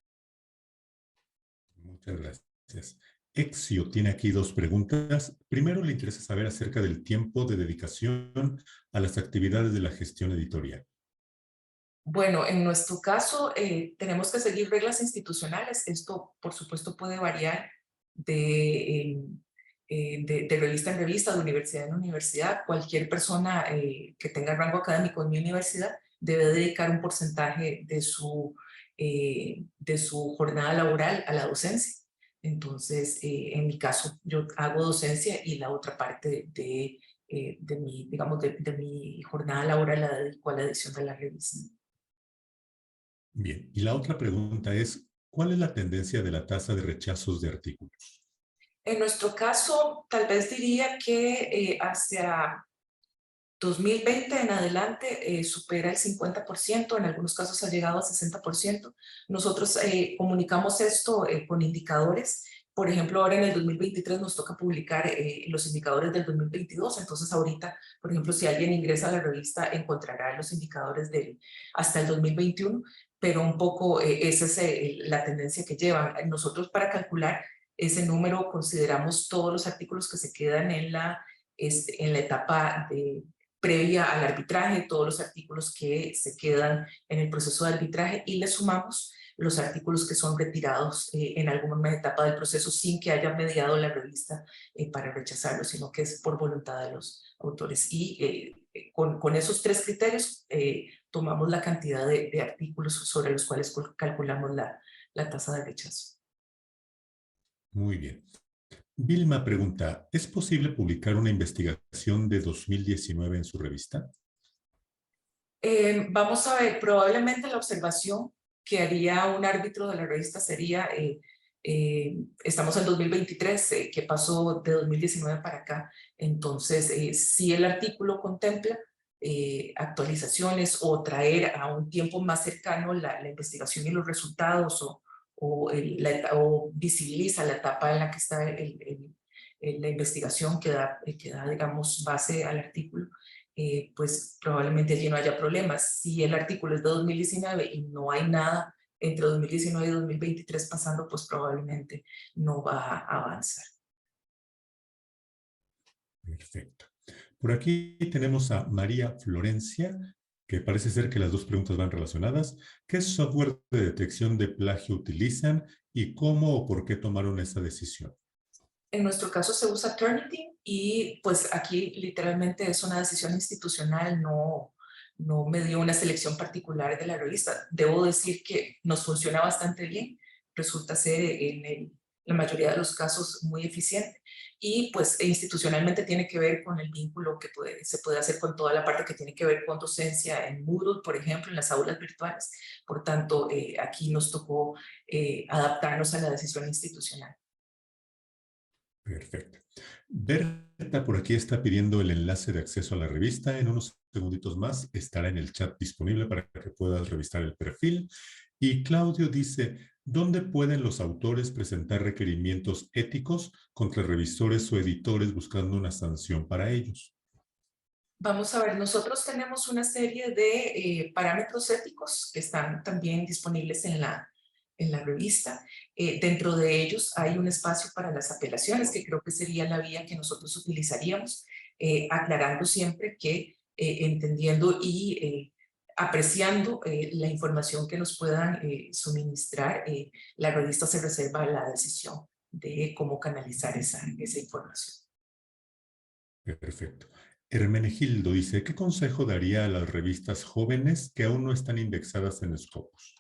Muchas gracias. Exio tiene aquí 2 preguntas. Primero, le interesa saber acerca del tiempo de dedicación a las actividades de la gestión editorial. Bueno, en nuestro caso tenemos que seguir reglas institucionales. Esto, por supuesto, puede variar de revista en revista, de universidad en universidad. Cualquier persona que tenga rango académico en mi universidad debe dedicar un porcentaje de su jornada laboral a la docencia. Entonces, en mi caso, yo hago docencia y la otra parte mi, digamos, de mi jornada laboral la dedico a la edición de la revista. Bien, y la otra pregunta es, ¿cuál es la tendencia de la tasa de rechazos de artículos? En nuestro caso, tal vez diría que hacia 2020 en adelante supera el 50%, en algunos casos ha llegado a 60%. Nosotros comunicamos esto con indicadores. Por ejemplo, ahora en el 2023 nos toca publicar los indicadores del 2022, entonces ahorita, por ejemplo, si alguien ingresa a la revista encontrará los indicadores hasta el 2021, pero un poco esa es la tendencia que llevan. Nosotros para calcular ese número consideramos todos los artículos que se quedan en la etapa previa al arbitraje, todos los artículos que se quedan en el proceso de arbitraje y le sumamos los artículos que son retirados en alguna etapa del proceso sin que haya mediado la revista para rechazarlo, sino que es por voluntad de los autores. Y con esos 3 criterios tomamos la cantidad de artículos sobre los cuales calculamos la tasa de rechazo. Muy bien. Vilma pregunta, ¿es posible publicar una investigación de 2019 en su revista? Vamos a ver, probablemente la observación que haría un árbitro de la revista sería, estamos en 2023, ¿qué pasó de 2019 para acá? Entonces, si el artículo contempla actualizaciones o traer a un tiempo más cercano la investigación y los resultados o visibiliza la etapa en la que está la investigación que da, digamos, base al artículo, pues probablemente allí no haya problemas. Si el artículo es de 2019 y no hay nada entre 2019 y 2023 pasando, pues probablemente no va a avanzar. Perfecto. Por aquí tenemos a María Florencia, que parece ser que las 2 preguntas van relacionadas. ¿Qué software de detección de plagio utilizan y cómo o por qué tomaron esa decisión? En nuestro caso se usa Turnitin y pues aquí literalmente es una decisión institucional, no me dio una selección particular de la revista. Debo decir que nos funciona bastante bien, resulta ser en la mayoría de los casos muy eficiente y pues institucionalmente tiene que ver con el vínculo que se puede hacer con toda la parte que tiene que ver con docencia en Moodle, por ejemplo, en las aulas virtuales. Por tanto, aquí nos tocó adaptarnos a la decisión institucional. Perfecto. Berta por aquí está pidiendo el enlace de acceso a la revista. En unos segunditos más estará en el chat disponible para que puedas revisar el perfil. Y Claudio dice, ¿dónde pueden los autores presentar requerimientos éticos contra revisores o editores buscando una sanción para ellos? Vamos a ver, nosotros tenemos una serie de parámetros éticos que están también disponibles en la revista. Dentro de ellos hay un espacio para las apelaciones, que creo que sería la vía que nosotros utilizaríamos, aclarando siempre que entendiendo y apreciando la información que nos puedan suministrar. La revista se reserva la decisión de cómo canalizar esa información. Perfecto. Hermenegildo dice, ¿qué consejo daría a las revistas jóvenes que aún no están indexadas en Scopus?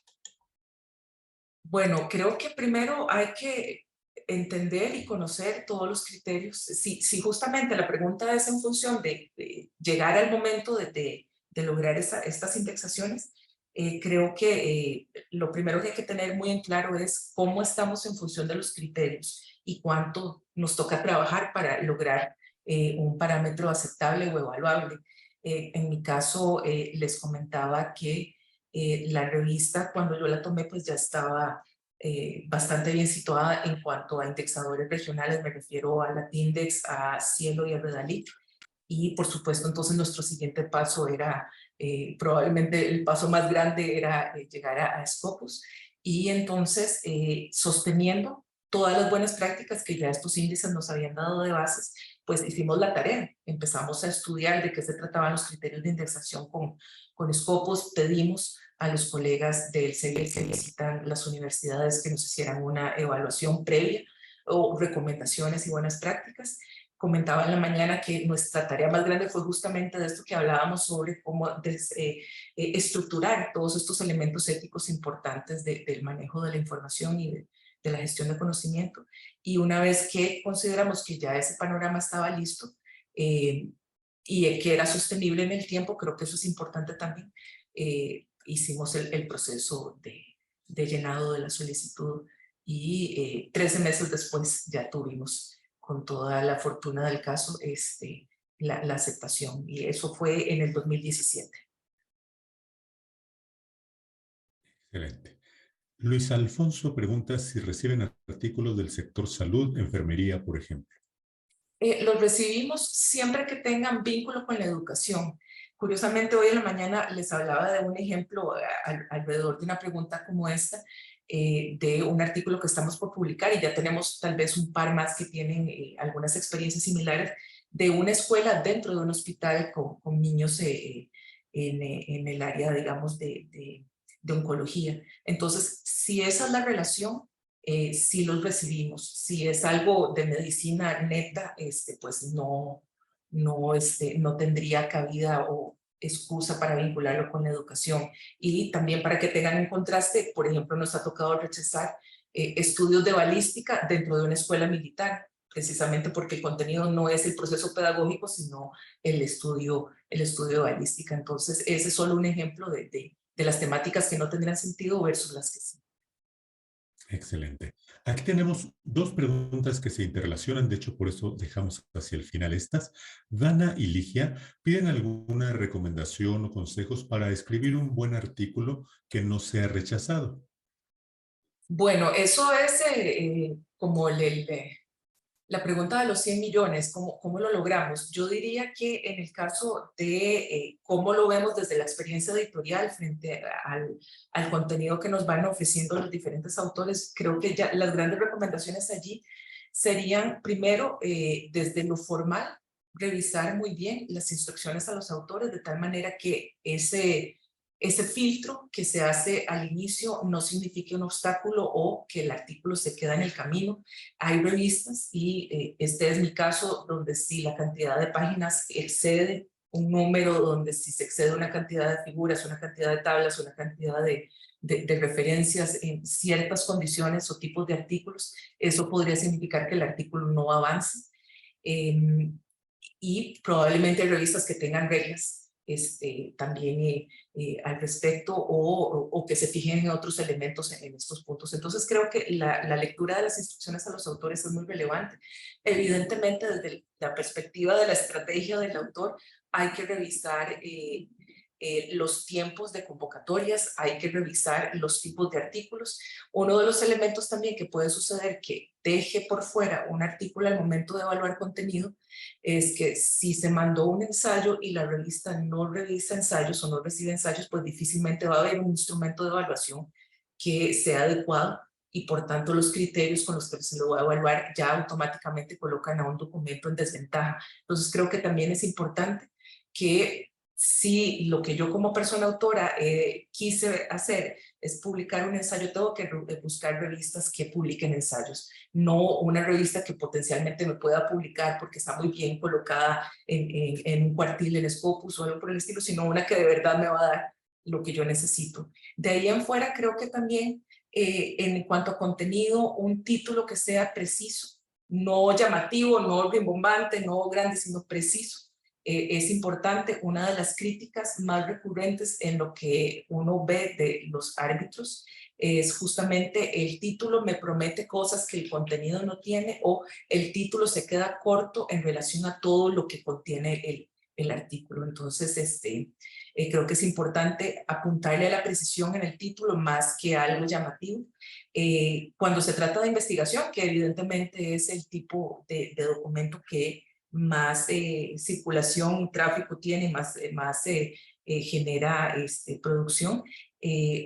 Bueno, creo que primero hay que entender y conocer todos los criterios. Si justamente la pregunta es en función de llegar al momento de lograr estas indexaciones, creo que lo primero que hay que tener muy en claro es cómo estamos en función de los criterios y cuánto nos toca trabajar para lograr un parámetro aceptable o evaluable. En mi caso, les comentaba que la revista, cuando yo la tomé, pues ya estaba bastante bien situada en cuanto a indexadores regionales. Me refiero a Latindex, a Cielo y a Redalic. Y por supuesto, entonces nuestro siguiente paso era, probablemente el paso más grande era llegar a Scopus. Y entonces, sosteniendo todas las buenas prácticas que ya estos índices nos habían dado de bases, pues hicimos la tarea. Empezamos a estudiar de qué se trataban los criterios de indexación con Scopus. Pedimos a los colegas del CEBIL que visitan las universidades que nos hicieran una evaluación previa o recomendaciones y buenas prácticas. Comentaba en la mañana que nuestra tarea más grande fue justamente de esto que hablábamos sobre cómo estructurar todos estos elementos éticos importantes del manejo de la información y de la gestión de conocimiento. Y una vez que consideramos que ya ese panorama estaba listo y que era sostenible en el tiempo, creo que eso es importante también, hicimos el proceso de llenado de la solicitud y 13 meses después ya tuvimos, con toda la fortuna del caso, la aceptación. Y eso fue en el 2017. Excelente. Luis Alfonso pregunta si reciben artículos del sector salud, enfermería, por ejemplo. Los recibimos siempre que tengan vínculo con la educación. Curiosamente, hoy en la mañana les hablaba de un ejemplo alrededor de una pregunta como esta, de un artículo que estamos por publicar, y ya tenemos tal vez un par más que tienen algunas experiencias similares, de una escuela dentro de un hospital con niños en el área, digamos, de oncología. Entonces, si esa es la relación, si los recibimos. Si es algo de medicina neta, pues no tendría cabida o excusa para vincularlo con la educación. Y también para que tengan un contraste, por ejemplo, nos ha tocado rechazar estudios de balística dentro de una escuela militar, precisamente porque el contenido no es el proceso pedagógico, sino el estudio de balística. Entonces, ese es solo un ejemplo de las temáticas que no tendrían sentido versus las que sí. Excelente. Aquí tenemos dos preguntas que se interrelacionan, de hecho por eso dejamos hacia el final estas. Dana y Ligia piden alguna recomendación o consejos para escribir un buen artículo que no sea rechazado. Bueno, eso es como la pregunta de los 100 millones, ¿cómo lo logramos? Yo diría que en el caso de cómo lo vemos desde la experiencia editorial frente al contenido que nos van ofreciendo los diferentes autores, creo que ya las grandes recomendaciones allí serían, primero, desde lo formal, revisar muy bien las instrucciones a los autores, de tal manera que ese filtro que se hace al inicio no signifique un obstáculo o que el artículo se queda en el camino. Hay revistas y este es mi caso, donde si la cantidad de páginas excede un número, donde si se excede una cantidad de figuras, una cantidad de tablas, una cantidad de referencias en ciertas condiciones o tipos de artículos, eso podría significar que el artículo no avance. Y probablemente hay revistas que tengan reglas también al respecto o que se fijen en otros elementos en estos puntos. Entonces creo que la lectura de las instrucciones a los autores es muy relevante. Evidentemente desde la perspectiva de la estrategia del autor hay que revisar los tiempos de convocatorias, hay que revisar los tipos de artículos. Uno de los elementos también que puede suceder que deje por fuera un artículo al momento de evaluar contenido es que si se mandó un ensayo y la revista no revisa ensayos o no recibe ensayos, pues difícilmente va a haber un instrumento de evaluación que sea adecuado y por tanto los criterios con los que se lo va a evaluar ya automáticamente colocan a un documento en desventaja. Entonces creo que también es importante que Si lo que yo como persona autora quise hacer es publicar un ensayo, tengo que buscar revistas que publiquen ensayos, no una revista que potencialmente me pueda publicar porque está muy bien colocada en un cuartil en Scopus o algo por el estilo, sino una que de verdad me va a dar lo que yo necesito. De ahí en fuera creo que también en cuanto a contenido, un título que sea preciso, no llamativo, no rimbombante, no grande, sino preciso. Es importante. Una de las críticas más recurrentes en lo que uno ve de los árbitros es justamente el título me promete cosas que el contenido no tiene, o el título se queda corto en relación a todo lo que contiene el artículo. Entonces, creo que es importante apuntarle a la precisión en el título más que a algo llamativo. Cuando se trata de investigación, que evidentemente es el tipo de documento que más circulación y tráfico tiene, más genera producción,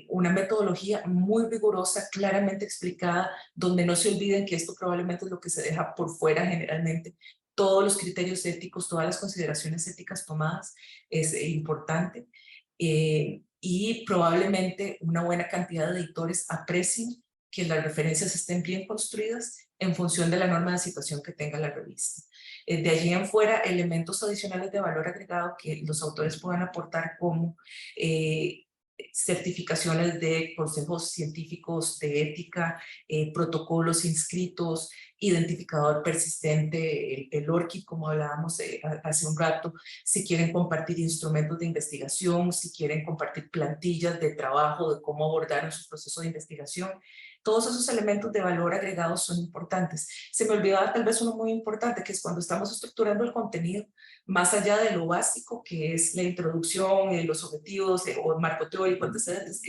una metodología muy rigurosa, claramente explicada, donde no se olviden que esto probablemente es lo que se deja por fuera generalmente. Todos los criterios éticos, todas las consideraciones éticas tomadas es importante. Y probablemente una buena cantidad de editores aprecien que las referencias estén bien construidas en función de la norma de situación que tenga la revista. De allí en fuera, elementos adicionales de valor agregado que los autores puedan aportar, como certificaciones de consejos científicos de ética, protocolos inscritos, identificador persistente, el ORCID, como hablábamos hace un rato, si quieren compartir instrumentos de investigación, si quieren compartir plantillas de trabajo, de cómo abordaron su proceso de investigación. Todos esos elementos de valor agregado son importantes. Se me olvidaba tal vez uno muy importante, que es cuando estamos estructurando el contenido, más allá de lo básico, que es la introducción, los objetivos o el marco teórico, antecedentes,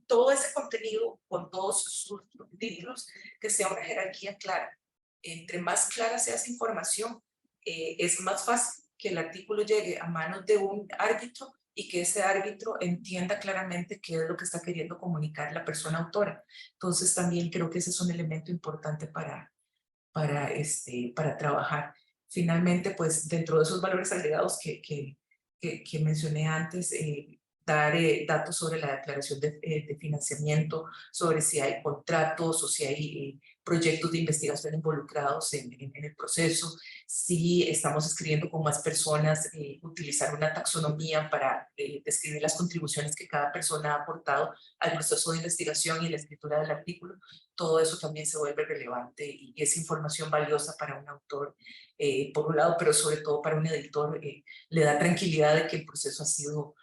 todo ese contenido con todos sus títulos, que sea una jerarquía clara. Entre más clara sea esa información, es más fácil que el artículo llegue a manos de un árbitro y que ese árbitro entienda claramente qué es lo que está queriendo comunicar la persona autora. Entonces también creo que ese es un elemento importante para trabajar. Finalmente, pues dentro de esos valores agregados que mencioné antes, dar datos sobre la declaración de financiamiento, sobre si hay contratos o si hay proyectos de investigación involucrados en el proceso, si estamos escribiendo con más personas, utilizar una taxonomía para describir las contribuciones que cada persona ha aportado al proceso de investigación y la escritura del artículo. Todo eso también se vuelve relevante y es información valiosa para un autor, por un lado, pero sobre todo para un editor, le da tranquilidad de que el proceso ha sido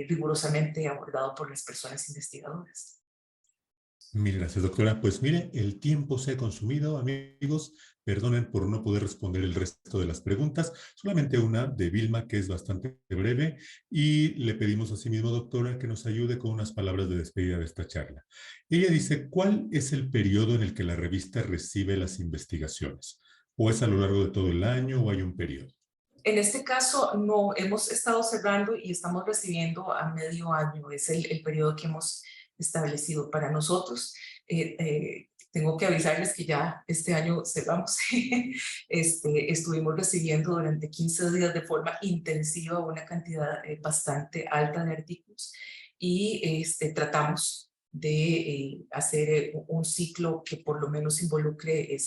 rigurosamente abordado por las personas investigadoras. Mil gracias, doctora. Pues mire, el tiempo se ha consumido, amigos. Perdonen por no poder responder el resto de las preguntas. Solamente una de Vilma, que es bastante breve, y le pedimos a sí mismo, doctora, que nos ayude con unas palabras de despedida de esta charla. Ella dice, ¿cuál es el periodo en el que la revista recibe las investigaciones? ¿O es a lo largo de todo el año o hay un periodo? En este caso, no, hemos estado cerrando y estamos recibiendo a medio año. Es el periodo que hemos establecido para nosotros. Tengo que avisarles que ya este año cerramos. Estuvimos recibiendo durante 15 días de forma intensiva una cantidad bastante alta de artículos y tratamos de hacer un ciclo que por lo menos involucre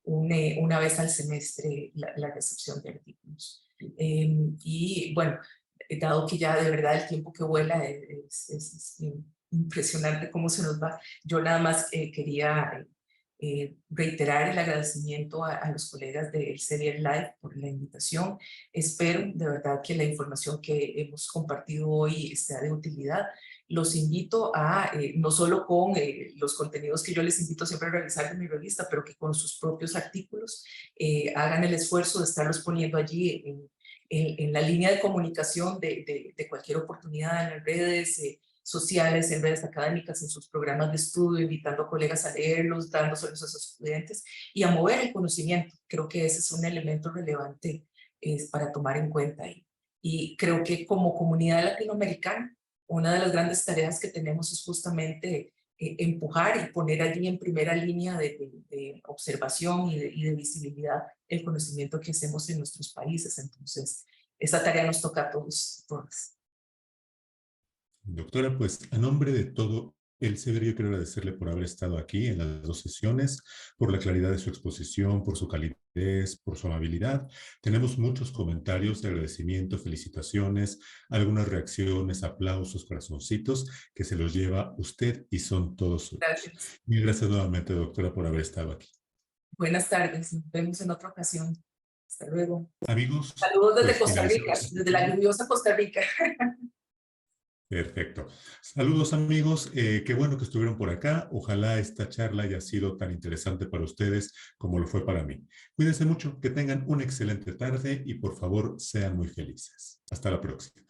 una vez al semestre la recepción de artículos. Y bueno, dado que ya de verdad el tiempo que vuela es impresionante cómo se nos va, yo nada más quería reiterar el agradecimiento a los colegas de Elsevier Live por la invitación. Espero de verdad que la información que hemos compartido hoy sea de utilidad. Los invito a, no solo con los contenidos que yo les invito siempre a revisar en mi revista, pero que con sus propios artículos hagan el esfuerzo de estarlos poniendo allí en la línea de comunicación de cualquier oportunidad en las redes sociales, en redes académicas, en sus programas de estudio, invitando a colegas a leerlos, dándoselos a sus estudiantes y a mover el conocimiento. Creo que ese es un elemento relevante para tomar en cuenta. Y creo que como comunidad latinoamericana, una de las grandes tareas que tenemos es justamente empujar y poner allí en primera línea de observación y de visibilidad el conocimiento que hacemos en nuestros países. Entonces, esta tarea nos toca a todos, todas. Doctora, pues a nombre de todo el CEBER, yo quiero agradecerle por haber estado aquí en las 2 sesiones, por la claridad de su exposición, por su calidez, por su amabilidad. Tenemos muchos comentarios de agradecimiento, felicitaciones, algunas reacciones, aplausos, corazoncitos, que se los lleva usted y son todos suyos. Gracias. Mil gracias nuevamente, doctora, por haber estado aquí. Buenas tardes, nos vemos en otra ocasión. Hasta luego. Amigos, Saludos desde pues Costa Rica, desde la lluviosa Costa Rica. Perfecto. Saludos amigos, qué bueno que estuvieron por acá. Ojalá esta charla haya sido tan interesante para ustedes como lo fue para mí. Cuídense mucho, que tengan una excelente tarde y por favor sean muy felices. Hasta la próxima.